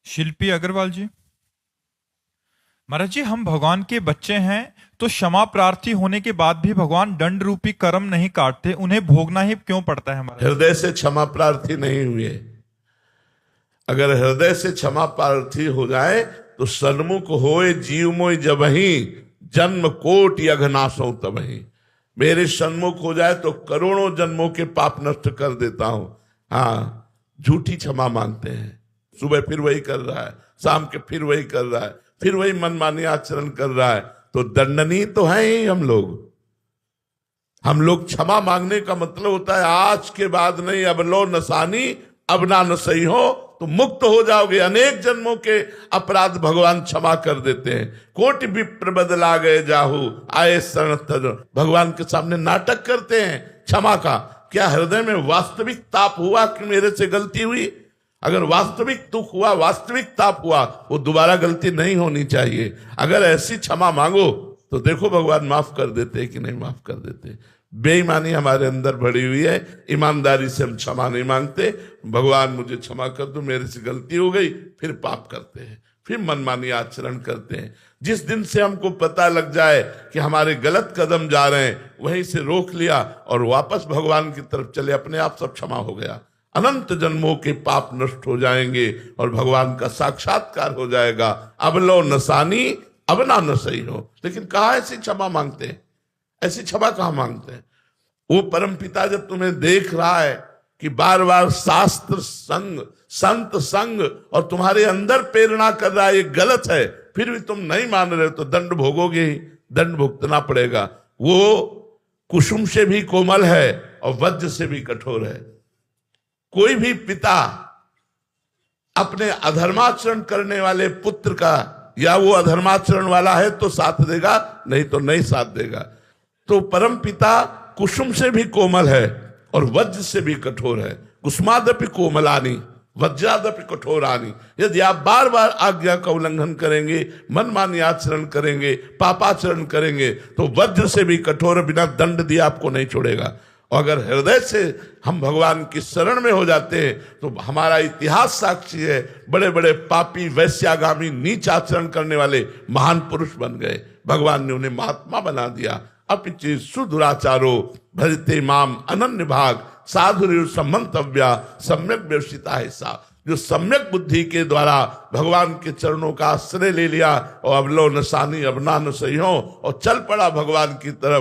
शिल्पी अग्रवाल जी। महाराज जी, हम भगवान के बच्चे हैं तो क्षमा प्रार्थी होने के बाद भी भगवान दंड रूपी कर्म नहीं काटते, उन्हें भोगना ही क्यों पड़ता है हमारा? हृदय से क्षमा प्रार्थी नहीं हुए। अगर हृदय से क्षमा प्रार्थी हो जाए तो सन्मुख होए जीव मोय जबहि जन्म कोटि अघनाशों तबहि। मेरे सन्मुख हो जाए तो करोड़ों जन्मों के पाप नष्ट कर देता हूं। हाँ, झूठी क्षमा मांगते हैं, सुबह फिर वही कर रहा है, शाम के फिर वही कर रहा है, फिर वही मनमानी आचरण कर रहा है, तो दंडनीय तो है ही हम लोग क्षमा मांगने का मतलब होता है आज के बाद नहीं, अब लो नसानी अब ना नसई हो, तो मुक्त हो जाओगे। अनेक जन्मों के अपराध भगवान क्षमा कर देते हैं। कोटि विप्र बदला गए जाहू आए शरण तज। भगवान के सामने नाटक करते हैं क्षमा का। क्या हृदय में वास्तविक ताप हुआ कि मेरे से गलती हुई? अगर वास्तविक दुख हुआ, वास्तविक ताप हुआ, वो दोबारा गलती नहीं होनी चाहिए। अगर ऐसी क्षमा मांगो तो देखो भगवान माफ कर देते कि नहीं माफ कर देते। बेईमानी हमारे अंदर भरी हुई है, ईमानदारी से हम क्षमा नहीं मांगते। भगवान मुझे क्षमा कर दो, मेरे से गलती हो गई, फिर पाप करते हैं, फिर मनमानी आचरण करते हैं। जिस दिन से हमको पता लग जाए कि हमारे गलत कदम जा रहे हैं, वहीं से रोक लिया और वापस भगवान की तरफ चले, अपने आप सब क्षमा हो गया। अनंत जन्मों के पाप नष्ट हो जाएंगे और भगवान का साक्षात्कार हो जाएगा। अब लो नसानी अब ना नसई हो। लेकिन कहाँ ऐसी क्षमा मांगते हैं? ऐसी क्षमा कहाँ मांगते हैं? वो परम पिता जब तुम्हें देख रहा है कि बार बार शास्त्र संग संत संग और तुम्हारे अंदर प्रेरणा कर रहा है ये गलत है, फिर भी तुम नहीं मान रहे हो, तो दंड भोगोगे ही, दंड भुगतना पड़ेगा। वो कुसुम से भी कोमल है और वज्र से भी कठोर है। कोई भी पिता अपने अधर्माचरण करने वाले पुत्र का, या वो अधर्माचरण वाला है तो साथ देगा, नहीं तो नहीं साथ देगा। तो परम पिता कुसुम से भी कोमल है और वज्र से भी कठोर है। कुसुमादपि कोमलानी वज्रादपि कठोरानी। यदि आप बार बार आज्ञा का उल्लंघन करेंगे, मनमानी आचरण करेंगे, पापाचरण करेंगे, तो वज्र से भी कठोर, बिना दंड दिए आपको नहीं छोड़ेगा। और अगर हृदय से हम भगवान की शरण में हो जाते हैं तो हमारा इतिहास साक्षी है, बड़े बड़े पापी वैश्यागामी नीच आचरण करने वाले महान पुरुष बन गए, भगवान ने उन्हें महात्मा बना दिया। अपिचि सुदुराचारो भजते माम अनन्य भाग साधुर सम्मंतव्या सम्यक व्यवसिता है सा। जो सम्यक बुद्धि के द्वारा भगवान के चरणों का आश्रय ले लिया और अब लो नसानी अब ना नसई हो और चल पड़ा भगवान की तरफ।